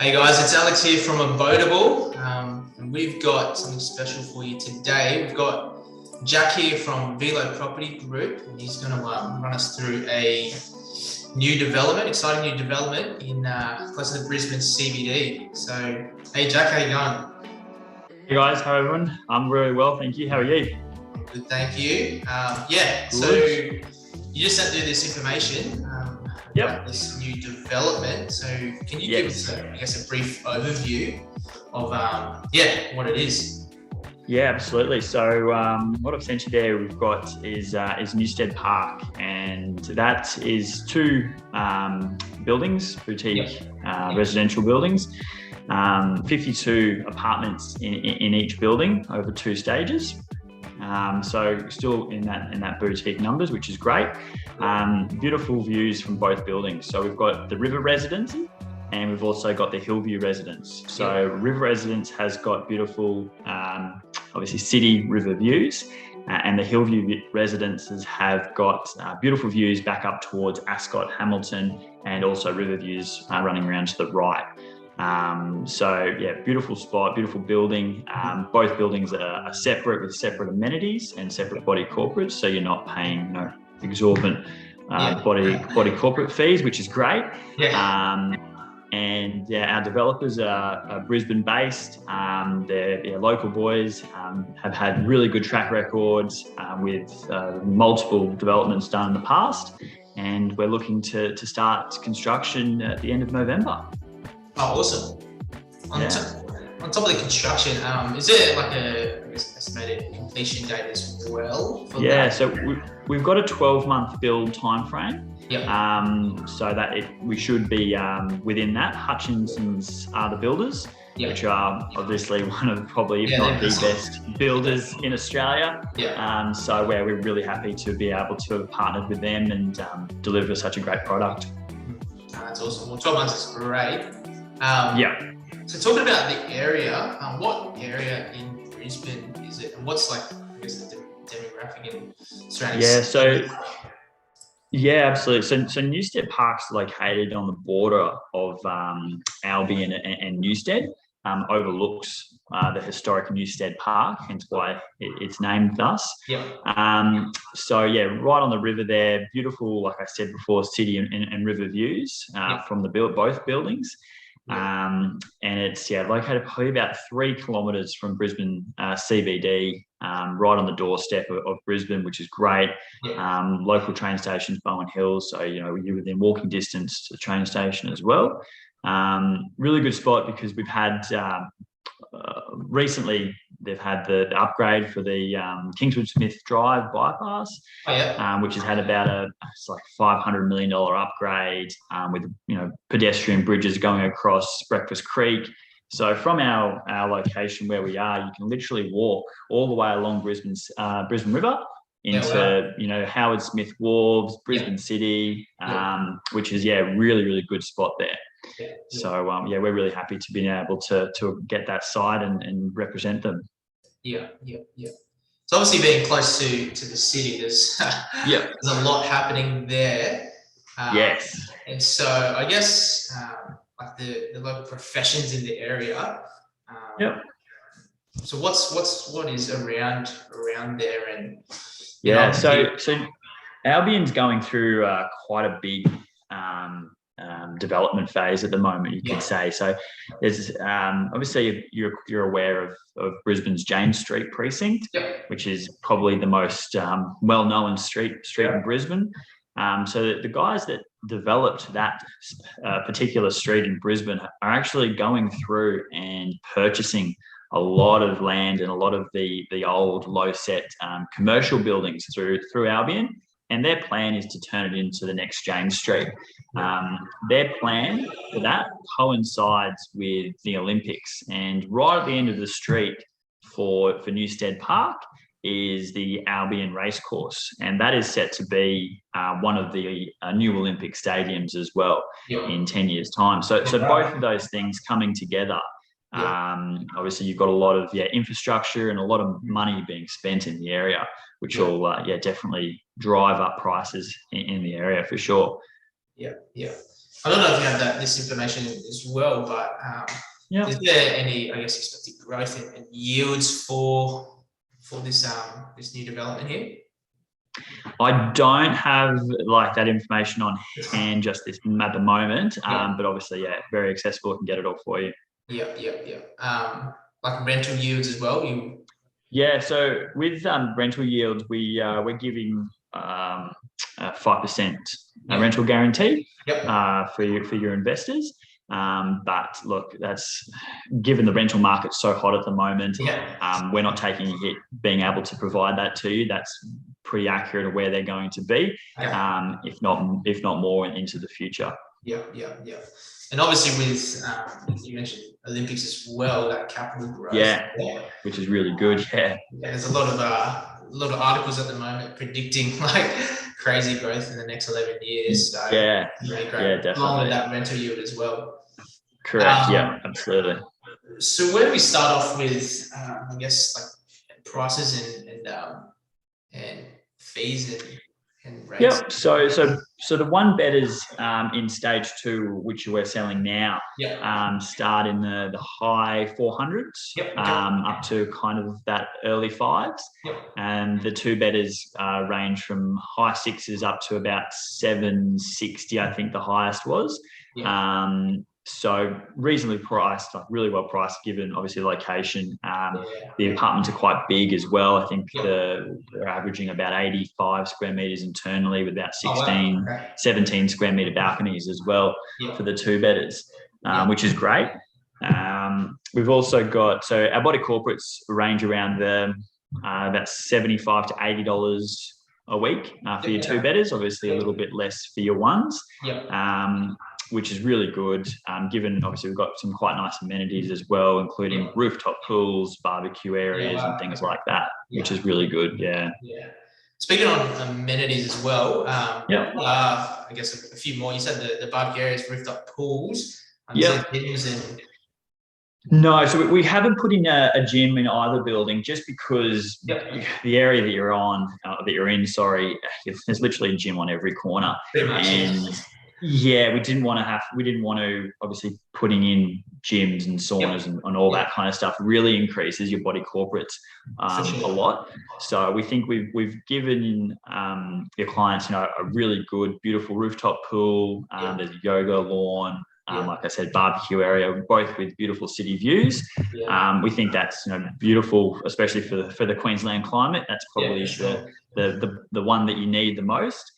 Hey guys, it's Alex here from Abodable, and we've got something special for you today. We've got Jack here from Velo Property Group, and he's going to run us through a new development, exciting new development in close to the Brisbane CBD. So, hey Jack, how you going? Hey guys, how everyone? I'm really well, thank you. How are you? Good, thank you. So Good. you just sent through this information about Yep. this new development. So can you give us, Yes. a brief overview of what it is? Yeah, absolutely. So what I've sent you there, we've got is Newstead Park, and that is two buildings, boutique residential buildings, 52 apartments in each building over two stages. So still in that boutique numbers, which is great. Beautiful views from both buildings. So we've got the River Residence and we've also got the Hillview Residence. So River Residence has got beautiful, obviously city river views, and the Hillview Residences have got beautiful views back up towards Ascot, Hamilton, and also river views running around to the right. Beautiful spot, beautiful building. Both buildings are separate with separate amenities and separate body corporates, so you're not paying exorbitant body corporate fees, which is great. Our developers are Brisbane based. They're local boys, have had really good track records with multiple developments done in the past, and we're looking to start construction at the end of November. Oh, awesome. On top of the construction, is there like estimated completion date as well? So we've got a 12-month build timeframe. So that we should be within that. Hutchinson's are the builders, which are obviously one of probably, if not the best builders in Australia. So we're really happy to be able to have partnered with them and deliver such a great product. That's awesome. Well, 12 months is great. So talking about the area, what area in Brisbane is it, and what's the demographic and surrounding? Absolutely. So Newstead Park's located on the border of Albion and Newstead, overlooks the historic Newstead Park, hence why it's named thus. Right on the river there, beautiful, like I said before, city and river views from both buildings. And it's located probably about 3 kilometres from Brisbane CBD, right on the doorstep of Brisbane, which is great. Local train stations, Bowen Hills, so you're within walking distance to the train station as well. Really good spot because we've had recently they've had the upgrade for the Kingswood Smith Drive bypass, which has had about it's like $500 million upgrade with pedestrian bridges going across Breakfast Creek. So from our location where we are, you can literally walk all the way along Brisbane River into Howard Smith Wharves, Brisbane City, which is really, really good spot there. So we're really happy to be able to get that side and represent them. So obviously being close to the city, there's a lot happening there. And so I guess like the local professions in the area. So what is around there and so Albion's going through quite a big development phase at the moment, you could say. So there's obviously you're aware of Brisbane's James Street precinct, which is probably the most well-known street in Brisbane. So the guys that developed that particular street in Brisbane are actually going through and purchasing a lot of land and a lot of the old low-set commercial buildings through Albion. And their plan is to turn it into the next James Street. Their plan for that coincides with the Olympics. And right at the end of the street for Newstead Park is the Albion Racecourse. And that is set to be one of the new Olympic stadiums as well in 10 years' time. So both of those things coming together. Obviously, you've got a lot of infrastructure and a lot of money being spent in the area, which will definitely drive up prices in the area for sure. I don't know if you have this information as well, but is there any, I guess, expected growth in yields for this new development here? I don't have like that information on hand just at the moment, but obviously, yeah, very accessible. I can get it all for you. Yeah. Like rental yields as well. Yeah, so with rental yields, we're giving 5% rental guarantee for your investors. But look, that's given the rental market's so hot at the moment. We're not taking a hit being able to provide that to you. That's pretty accurate of where they're going to be, if not more into the future. Yeah. And obviously with you mentioned Olympics as well, that capital growth. Which is really good. There's a lot of articles at the moment predicting like crazy growth in the next 11 years. So really great. Definitely. Along with that rental yield as well. Correct. Absolutely. So where do we start off with? I guess like prices and fees and rates. Yep. So the one betters in stage 2, which we're selling now, start in the high 400s, up to kind of that early 5s, and the two betters range from high 6s up to about 760. I think the highest was. So reasonably priced, like really well priced, given obviously the location. The apartments are quite big as well. I think they're averaging about 85 square meters internally, with about 17 square meter balconies as well for the two bedders, which is great. We've also got, so our body corporates range around about $75 to $80 a week for your two bedders. Obviously a little bit less for your ones. Which is really good, given obviously we've got some quite nice amenities as well, including rooftop pools, barbecue areas, and things like that, which is really good. Speaking of amenities as well, I guess a few more. You said the barbecue areas, rooftop pools, No, so we haven't put in a gym in either building, just because the area that you're in, there's literally a gym on every corner. We didn't want to obviously putting in gyms and saunas and all that kind of stuff really increases your body corporates a lot. So we think we've given your clients, a really good, beautiful rooftop pool. There's a yoga lawn. Like I said, barbecue area, both with beautiful city views. We think that's beautiful, especially for the Queensland climate. That's probably the one that you need the most.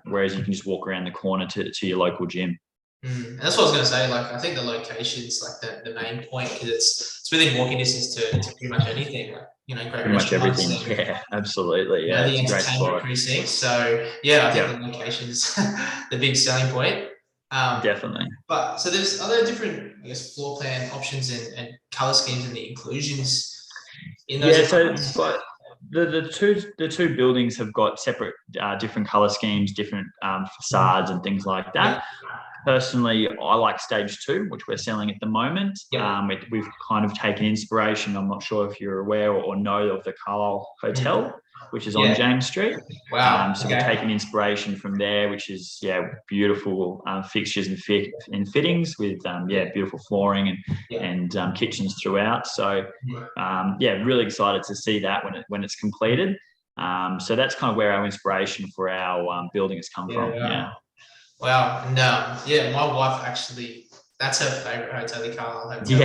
Whereas you can just walk around the corner to your local gym. And that's what I was going to say. Like, I think the location's like the main point, because it's within walking distance to pretty much anything. Great pretty much everything. Absolutely. The entertainment precinct. So I think the location's the big selling point. Definitely. But so there's other different, I guess, floor plan options and color schemes and the inclusions in those. But the two buildings have got separate, different color schemes, different facades and things like that. Personally, I like stage 2, which we're selling at the moment. We've kind of taken inspiration. I'm not sure if you're aware or know of the Carlisle Hotel, which is on James Street. So we're taking inspiration from there, which is beautiful fixtures and fittings with beautiful flooring and kitchens throughout. So really excited to see that when it's completed. So that's kind of where our inspiration for our building has come from. Wow. And my wife actually, that's her favorite hotel, the Carlisle Hotel.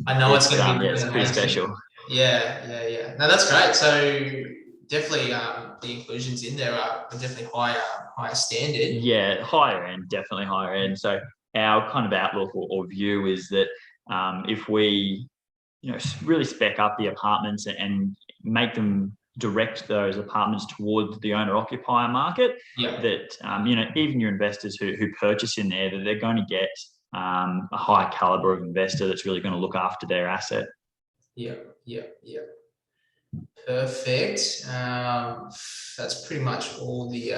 I know it's going to be it's pretty special. No, that's great. So definitely the inclusions in there are definitely higher standard. Higher end, definitely higher end. So our kind of outlook or view is that if we really spec up the apartments and make them direct those apartments towards the owner-occupier market, that even your investors who purchase in there, that they're going to get a high caliber of investor that's really going to look after their asset. Perfect. That's pretty much all the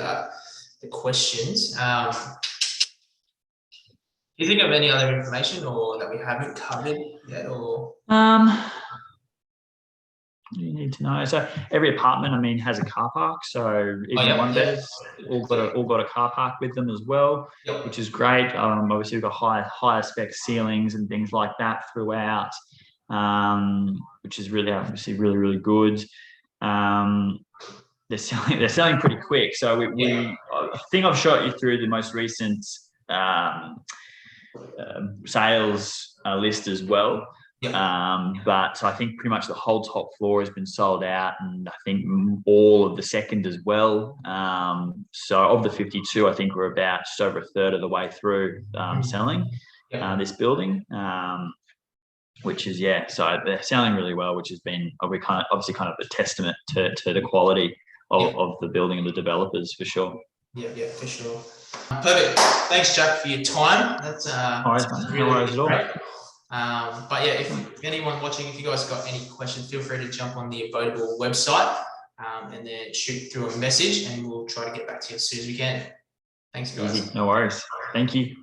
questions. Do you think of any other information or that we haven't covered yet? Or you need to know? So every apartment, I mean, has a car park. So even one bedders all got a car park with them as well, which is great. Obviously, we've got higher spec ceilings and things like that throughout, which is really obviously really good. They're selling pretty quick. So I think I've shot you through the most recent sales list as well. But I think pretty much the whole top floor has been sold out, and I think all of the second as well. So of the 52, I think we're about just over a third of the way through selling this building, which is so they're selling really well, which has been obviously kind of a testament to the quality of the building and the developers for sure. Yeah, for sure. Perfect. Thanks, Jack, for your time. That's no worries at all. Great. But yeah, if anyone watching, if you guys got any questions, feel free to jump on the Abodable website and then shoot through a message, and we'll try to get back to you as soon as we can. Thanks, guys. Easy. No worries. Thank you.